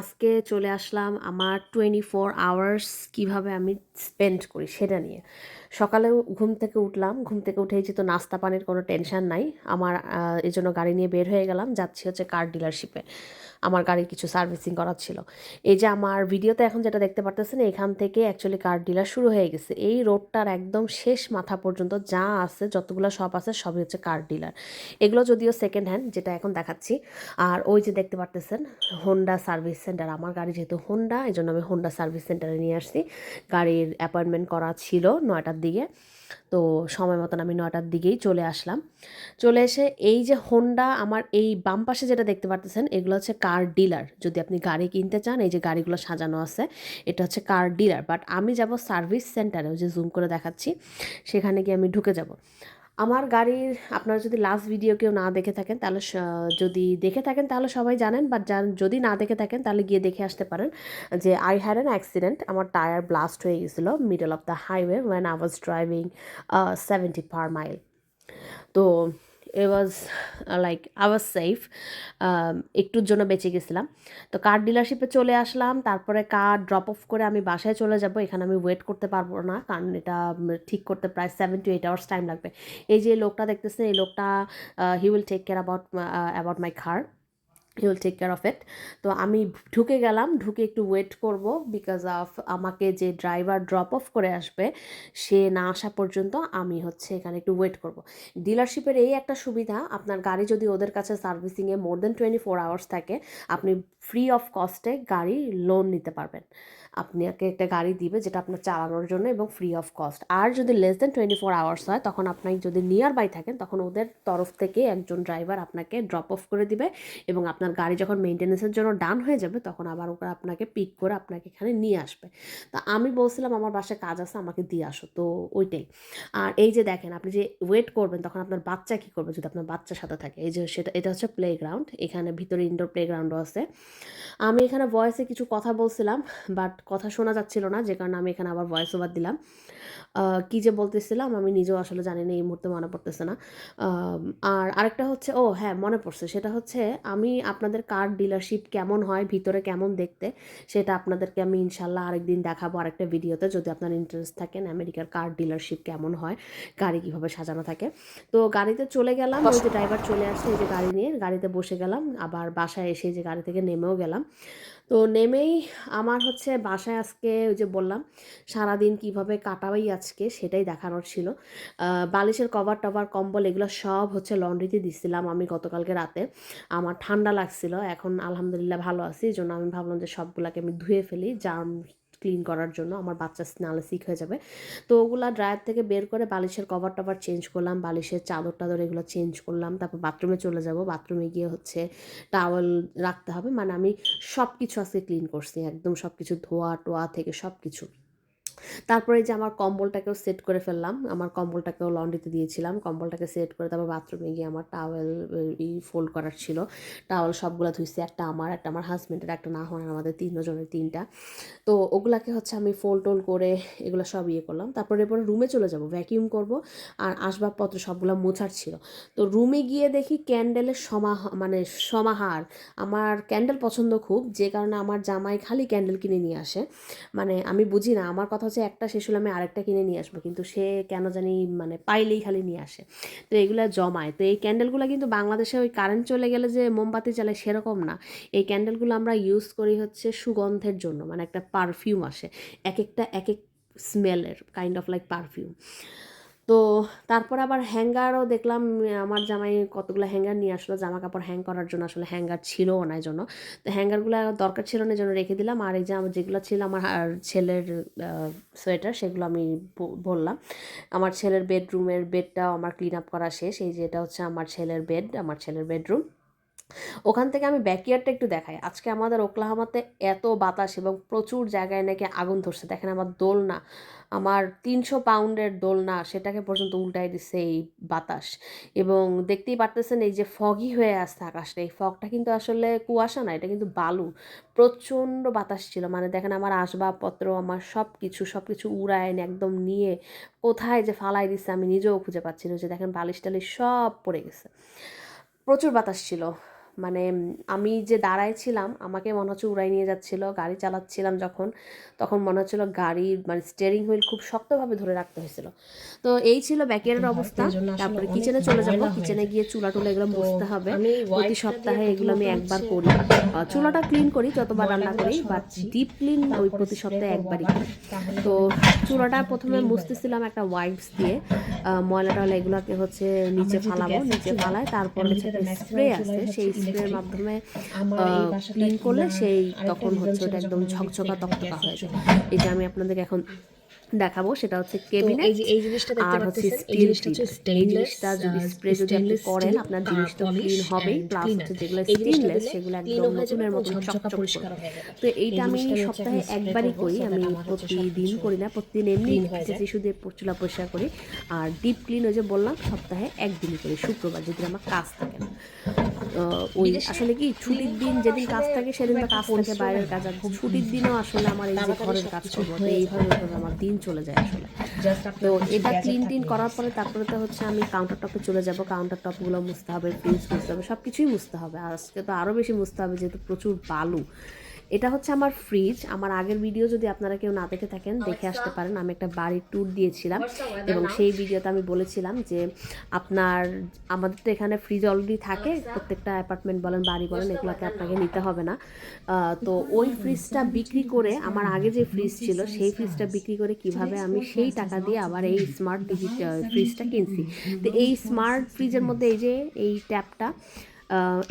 আজকে চলে আসলাম আমার 24 আওয়ার্স কিভাবে আমি স্পেন্ড করি সেটা নিয়ে। সকালে ঘুম থেকে উঠলাম, ঘুম থেকে উঠেই যেহেতু নাস্তা পানির কোনো টেনশন নাই আমার, এজন্য গাড়ি নিয়ে বের হয়ে গেলাম, যাচ্ছি হচ্ছে কার ডিলারশিপে। আমার গাড়ির কিছু সার্ভিসিং করার ছিল। এই যে আমার ভিডিওতে এখন যেটা দেখতে পারতেছেন, এখান থেকে অ্যাকচুয়ালি কার ডিলার শুরু হয়ে গেছে। এই রোডটার একদম শেষ মাথা পর্যন্ত যা আছে, যতগুলো শপ আছে সবই হচ্ছে কার ডিলার। এগুলো যদিও সেকেন্ড হ্যান্ড, যেটা এখন দেখাচ্ছি। আর ওই যে দেখতে পারতেছেন হোন্ডা সার্ভিস সেন্টার, আমার গাড়ি যেহেতু হোন্ডা এই জন্য আমি হোন্ডা সার্ভিস সেন্টারে নিয়ে আসছি। গাড়ির অ্যাপয়েন্টমেন্ট করা ছিল 9টার দিকে, তো সময় মতন আমি 9টার দিকেই চলে আসলাম। চলে এসে এই যে হোন্ডা, আমার এই বাম পাশে যেটা দেখতে পারতেছেন এগুলো হচ্ছে কার ডিলার। যদি আপনি গাড়ি কিনতে চান, এই যে গাড়িগুলো সাজানো আছে, এটা হচ্ছে কার ডিলার। বাট আমি যাব সার্ভিস সেন্টারে, ওই যে জুম করে দেখাচ্ছি, সেখানে গিয়ে আমি ঢুকে যাব। আমার গাড়ির, আপনারা যদি লাস্ট ভিডিও কেউ না দেখে থাকেন তাহলে যদি দেখে থাকেন তাহলে সবাই জানেন, বাট যদি না দেখে থাকেন তাহলে গিয়ে দেখে আসতে পারেন যে আই হ্যাড অ্যান অ্যাক্সিডেন্ট। আমার টায়ার ব্লাস্ট হয়ে গেছিলো middle of the highway when I was driving 70 per mile. তো it was like I was safe, একটুর জন্য বেঁচে গেছিলাম। তো কার ডিলারশিপে চলে আসলাম, তারপরে কার ড্রপ অফ করে আমি বাসায় চলে যাব। এখানে আমি ওয়েট করতে পারবো না, কারণ এটা ঠিক করতে প্রায় 7 to 8 আওয়ার্স টাইম লাগবে। এই যে লোকটা দেখতেছেন, এই লোকটা he will take care about my car, he will take care of it. তো আমি ঢুকে গেলাম, ঢুকে একটু ওয়েট করব, বিকজ অফ আমাকে যে ড্রাইভার ড্রপ অফ করে আসবে সে না আসা পর্যন্ত আমি হচ্ছে এখানে একটু ওয়েট করব। ডিলারশিপের এই একটা সুবিধা, আপনার গাড়ি যদি ওদের কাছে সার্ভিসিংয়ে মোর দেন 24 আওয়ার্স থাকে, আপনি ফ্রি অফ কস্টে গাড়ি লোন নিতে পারবেন। আপনাকে একটা গাড়ি দিবে যেটা আপনার চালানোর জন্য এবং ফ্রি অফ কস্ট। আর যদি লেস দেন 24 আওয়ার্স হয়, তখন আপনি যদি নিয়ার বাই থাকেন, তখন ওদের তরফ থেকে একজন ড্রাইভার আপনাকে ড্রপ অফ করে দিবে এবং আপনার গাড়ি যখন মেনটেন্যান্সের জন্য ডান হয়ে যাবে তখন আবার ওরা আপনাকে পিক করে আপনাকে এখানে নিয়ে আসবে। তা আমি বলছিলাম আমার বাসায় কাজ আছে, আমাকে দিয়ে আসো, তো ওইটাই। আর এই যে দেখেন, আপনি যে ওয়েট করবেন তখন আপনার বাচ্চা কী করবে যদি আপনার বাচ্চার সাথে থাকে, এই যে সেটা, এটা হচ্ছে প্লেগ্রাউন্ড, এখানে ভিতরে ইনডোর প্লেগ্রাউন্ডও আছে। আমি এখানে ভয়েসে কিছু কথা বলছিলাম, বাট কথা শোনা যাচ্ছিল না, যে কারণে আমি এখানে আবার ভয়েস ওভার দিলাম। কী যে বলতেছিলাম আমি নিজেও আসলে জানি না, এই মুহূর্তে মনে পড়তেছে না। আর আরেকটা হচ্ছে, ও হ্যাঁ মনে পড়ছে, সেটা হচ্ছে আমি আপনাদের কার ডিলারশিপ কেমন হয়, ভিতরে কেমন দেখতে, সেটা আপনাদেরকে আমি ইনশাল্লাহ আরেকদিন দেখাবো আরেকটা ভিডিওতে, যদি আপনার ইন্টারেস্ট থাকেন আমেরিকার কার ডিলারশিপ কেমন হয়, গাড়ি কীভাবে সাজানো থাকে। তো গাড়িতে চলে গেলাম, ওই যে ড্রাইভার চলে আসছে, এই যে গাড়ি নিয়ে গাড়িতে বসে গেলাম, আবার বাসায় এসে যে গাড়ি থেকে নেমেও গেলাম। তো নেমেই আমার হচ্ছে বাসায় আজকে ওই যে বললাম সারাদিন কিভাবে কাটাবাই আজকে সেটাই দেখানোর ছিল। বালিশের কভার টভার কম্বল এগুলো সব হচ্ছে লন্ড্রিতে দিছিলাম আমি গতকালকে রাতে। আমার ঠান্ডা লাগছিল, এখন আলহামদুলিল্লাহ ভালো আছি, এই জন্য আমি ভাবলাম যে সবগুলাকে আমি ধুয়ে ফেলি জার্ম ক্লিন করার জন্য, আমার বাচ্চা নাহলে সিক হয়ে যাবে। তো ওগুলা ড্রায়ার থেকে বের করে বালিশের কভার টভার চেঞ্জ করলাম, বালিশের চাদর টাদর এগুলো চেঞ্জ করলাম, তারপর বাথরুমে চলে যাব। বাথরুমে গিয়ে হচ্ছে টাওয়েল রাখতে হবে, মানে আমি সব কিছু আজকে ক্লিন করছি, একদম সব কিছু ধোয়া টোয়া থেকে সব কিছু। তারপরে যে আমার কম্বলটাকেও সেট করে ফেললাম, আমার কম্বলটাকেও লন্ড্রিতে দিয়েছিলাম, কম্বলটাকে সেট করে তারপর বাথরুমে গিয়ে আমার টাওয়েল ফোল্ড করার ছিল, টাওয়েল সবগুলো ধুইছি, একটা আমার হাজব্যান্ডের, একটা না হন আমাদের তিনজনের তিনটা। তো ওগুলাকে হচ্ছে আমি ফোল্ড টোল করে এগুলো সব ইয়ে করলাম। তারপরে এরপরে রুমে চলে যাব, ভ্যাকিউম করব, আর আসবাবপত্র সবগুলো মোছার ছিল। তো রুমে গিয়ে দেখি ক্যান্ডেলের মানে সমাহার। আমার ক্যান্ডেল পছন্দ খুব, যে কারণে আমার জামাই খালি ক্যান্ডেল কিনে নিয়ে আসে। মানে আমি বুঝি না, আমার কথা হচ্ছে একটা শেষ হলে আমি আরেকটা কিনে নিয়ে আসবো, কিন্তু সে কেন জানি মানে পাইলেই খালি নিয়ে আসে। তো এগুলো জমায়। তো এই ক্যান্ডেলগুলো কিন্তু বাংলাদেশে ওই কারেন্ট চলে গেলে যে মোমবাতি জ্বালায় সেরকম না। এই ক্যান্ডেলগুলো আমরা ইউজ করি হচ্ছে সুগন্ধের জন্য, মানে একটা পারফিউম আসে, এক একটা এক এক স্মেলের, কাইন্ড অফ লাইক পারফিউম। তো তারপর আবার হ্যাঙ্গারও দেখলাম, আমার জামাই কতগুলো হ্যাঙ্গার নিয়ে আসলো জামা কাপড় হ্যাং করার জন্য, আসলে হ্যাঙ্গার ছিলও না এই জন্য। তো হ্যাঙ্গারগুলো দরকার ছিল না, এই জন্য রেখে দিলাম। আর এই যে আমার যেগুলো ছিল আমার ছেলের সোয়েটার, সেগুলো আমি বললাম। আমার ছেলের বেডরুমের বেডটাও আমার ক্লিন আপ করা শেষ। এই যে এটা হচ্ছে আমার ছেলের বেড, আমার ছেলের বেডরুম। ওখান থেকে আমি ব্যাকইয়ার্ডটা একটু দেখাই। আজকে আমাদের ওকলাহামাতে এত বাতাস এবং প্রচুর জায়গায় নাকি আগুন ধরছে। দেখেন আমার দোলনা, আমার 300 পাউন্ডের দোলনা, সেটাকে পর্যন্ত উল্টাই দিচ্ছে এই বাতাস। এবং দেখতেই পারতেছেন এই যে ফগি হয়ে আসছে আকাশটা, এই ফগটা কিন্তু আসলে কুয়াশা না, এটা কিন্তু বালু। প্রচণ্ড বাতাস ছিল, মানে দেখেন আমার আসবাবপত্র, আমার সব কিছু উড়ায় একদম নিয়ে কোথায় যে ফালাই দিচ্ছে আমি নিজেও খুঁজে পাচ্ছি না। যে দেখেন বালিশ টালিশ সব পড়ে গেছে, প্রচুর বাতাস ছিল। মানে আমি যে দাঁড়ায় ছিলাম আমাকে মনে হচ্ছে উড়াই নিয়ে যাচ্ছিল। গাড়ি চালাচ্ছিলাম যখন, তখন মনে হচ্ছিল গাড়ির মানে স্টিয়ারিং হুইল খুব শক্তভাবে ধরে রাখতে হয়েছিল। তো এই ছিল ব্যাকইয়ার্ডের অবস্থা। তারপরে কিচেনে চলে যাব, কিচেনে গিয়ে চুলা টুলা এগুলো মুছতে হবে। প্রতি সপ্তাহে এগুলো আমি একবার করি। চুলাটা ক্লিন করি যতবার রান্না করি, বাট ডিপ ক্লিন ওই প্রতি সপ্তাহে একবারই করি। তো চুলাটা প্রথমে মুছতেছিলাম একটা ওয়াইপস দিয়ে, ময়লা টয়লা এগুলোকে হচ্ছে নিচে ফালাবো, নিচে ফালায় তারপর হচ্ছে একটা স্প্রে আছে, সেই স্প্রের মাধ্যমে ক্লিন করলে সেই তখন হচ্ছে ওটা একদম ঝকঝকা তকতকা হয়ে যায়। এই যে আমি আপনাদেরকে এখন দেখাবো, সেটা হচ্ছে কেবিনেট আর হচ্ছে স্টিল ক্লিনার। এই জিনিসটা যদি স্প্রে যদি আপনি করেন আপনার জিনিস তো ক্লিন হবেই, প্লাস হচ্ছে যেগুলো স্টেনলেস সেগুলো একদম নতুনের মতো চকচক করবে। তো এইটা আমি সপ্তাহে একবারই করি, আমি প্রতিদিন করি না, প্রতিদিন এমনি টিস্যু দিয়ে চুলা পরিষ্কার করি। আর ডিপ ক্লিন ওই যে বললাম সপ্তাহে একদিনই করি, শুক্রবার, যেদিন আমার কাজ থাকে না। ওই আসলে কি ছুটির দিন যেদিন কাজ থাকে সেদিন তো কাজ থাকে, বাইরের কাজ, আর ছুটির দিনও আসলে আমার এই যে ঘরের কাজ করবো, তো এইভাবে আমার দিন চলে যায় আসলে। তো এটা ক্লিন টিন করার পরে তারপরে তো হচ্ছে আমি কাউন্টার টপে চলে যাব, কাউন্টার টপগুলো মুছতে হবে, ফ্রিজ মুছতে হবে, সব কিছুই মুছতে হবে। আজকে তো আরও বেশি মুছতে হবে যেহেতু প্রচুর বালু। এটা হচ্ছে আমার ফ্রিজ। আমার আগের ভিডিও যদি আপনারা কেউ না দেখে থাকেন দেখে আসতে পারেন, আমি একটা বাড়ির ট্যুর দিয়েছিলাম এবং সেই ভিডিওতে আমি বলেছিলাম যে আমাদের তো এখানে ফ্রিজ অলরেডি থাকে, প্রত্যেকটা অ্যাপার্টমেন্ট বলেন বাড়ি বলেন এগুলোকে আপনাকে নিতে হবে না। তো ওই ফ্রিজটা বিক্রি করে, আমার আগে যে ফ্রিজ ছিল সেই ফ্রিজটা বিক্রি করে কিভাবে আমি সেই টাকা দিয়ে আবার এই স্মার্ট টিভি ফ্রিজটা কিনছি। তো এই স্মার্ট ফ্রিজের মধ্যে এই যে এই ট্যাবটা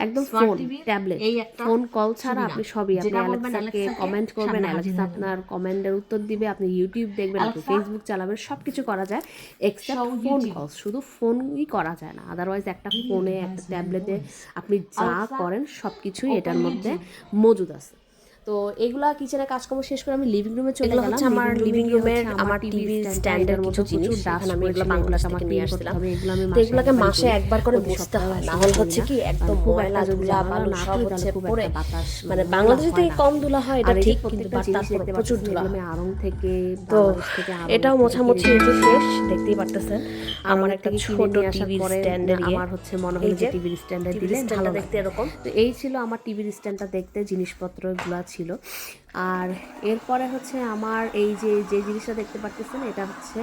একদম ফোন ট্যাবলেট, ফোন কল ছাড়া আপনি সবই, আপনি অ্যালেক্সাকে কমেন্ট করবেন, অ্যালেক্সা আপনার কমেন্টের উত্তর দিবে, আপনি ইউটিউব দেখবেন, আপনি ফেসবুক চালাবেন, সব কিছু করা যায় এক্সেপ্ট ফোন কল। শুধু ফোনই করা যায় না, আদারওয়াইজ একটা ফোনে একটা ট্যাবলেটে আপনি যা করেন সব কিছুই এটার মধ্যে মজুদ আছে। তো এগুলা কিচেনের কাজকর্ম শেষ করে আমি লিভিং রুমে চলে গেলাম। আমার লিভিং রুমের আমার টিভি স্ট্যান্ডের কিছু জিনিস এখন আমি এগুলো বাংলাদেশ থেকে নিয়ে আসছিলাম। তো এগুলোকে মাসে একবার করে মুছতে হয়, না হলে হচ্ছে কি একদম ময়লা ধুলা বালু সব হচ্ছে পড়ে, মানে বাংলাদেশে থেকে কম ধুলা হয় এটা ঠিক, কিন্তু তারপর প্রচুর ধুলা। আড়ং থেকে তো এটাও মোছামুছি একটু শেষ, দেখতেই পারতেছেন। আমার একটা ছোট টিভি স্ট্যান্ডের আমার হচ্ছে মনে হয় যে টিভির স্ট্যান্ডে দিলে ভালো দেখতে এরকম। তো এই ছিল আমার টিভির স্ট্যান্ডটা দেখতে, জিনিসপত্রগুলো ছিল। আর এরপরে হচ্ছে আমার এই যে জিনিসটা দেখতে পাচ্ছেন এটা হচ্ছে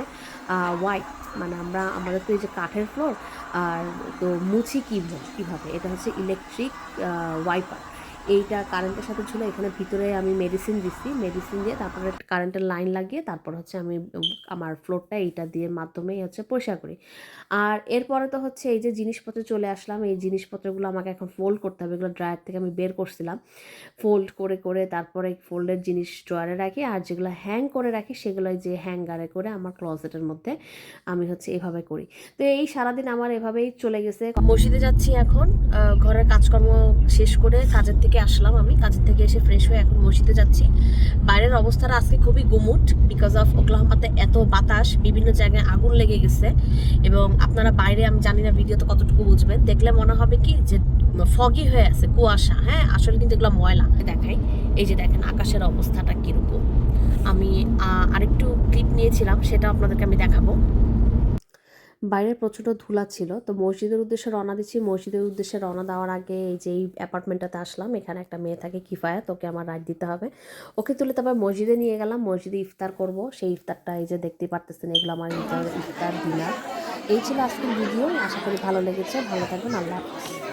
হোয়াইট, মানে আমাদের তো এই যে কাঠের ফ্লোর, আর তো মুছি কীভাবে, এটা হচ্ছে ইলেকট্রিক ওয়াইপার। এইটা কারেন্টের সাথে ঝুলে এখানে ভিতরে আমি মেডিসিন দিচ্ছি, মেডিসিন দিয়ে তারপরে কারেন্টের লাইন লাগিয়ে তারপর হচ্ছে আমি আমার ফ্লোরটা এইটা দিয়ে মাধ্যমেই হচ্ছে পরিষ্কার করি। আর এরপরে তো হচ্ছে এই যে জিনিসপত্র চলে আসলাম, এই জিনিসপত্রগুলো আমাকে এখন ফোল্ড করতে হবে, এগুলো ড্রায়ার থেকে আমি বের করছিলাম, ফোল্ড করে করে তারপরে ফোল্ডের জিনিস ড্রয়ারে রাখি, আর যেগুলো হ্যাং করে রাখি সেগুলো যে হ্যাঙ্গারে করে আমার ক্লোজেটের মধ্যে আমি হচ্ছে এভাবে করি। তো এই সারাদিন আমার এভাবেই চলে গেছে। মসজিদে যাচ্ছি এখন, ঘরের কাজকর্ম শেষ করে কাজের থেকে আসলাম, আমি কাজের থেকে এসে ফ্রেশ হয়ে এখন মসজিদে যাচ্ছি। বাইরের অবস্থাটা আজকে খুবই গুমুট, বিকজ অফ ওকলাহোমাতে এত বাতাস, বিভিন্ন জায়গায় আগুন লেগে গেছে। এবং আপনারা বাইরে, আমি জানি না ভিডিওতে কতটুকু বুঝবেন, দেখলে মনে হবে কি যে ফগি হয়ে আছে, কুয়াশা, হ্যাঁ আসলে কিন্তু এগুলো ময়লা। দেখাই, এই যে দেখেন আকাশের অবস্থাটা কীরকম। আমি আরেকটু ক্লিপ নিয়েছিলাম, সেটা আপনাদেরকে আমি দেখাবো। বাইরে প্রচুর ধুলা ছিল, তো মসজিদের উদ্দেশ্যে রওনা দিচ্ছি। মসজিদের উদ্দেশ্যে রওনা দেওয়ার আগে এই যে এই অ্যাপার্টমেন্টটাতে আসলাম, এখানে একটা মেয়ে থাকে কিফায়াত, ওকে আমার রাইড দিতে হবে, ওকে তুলে তারপর মসজিদে নিয়ে গেলাম, মসজিদে ইফতার করব। সেই ইফতারটা এই যে দেখতে পারতেছেন, এগুলো আমার ইফতার ডিনার। এই ছিল আজকের ভিডিও, আশা করি ভালো লেগেছে। ভালো থাকবেন, আল্লাহ হাফেজ।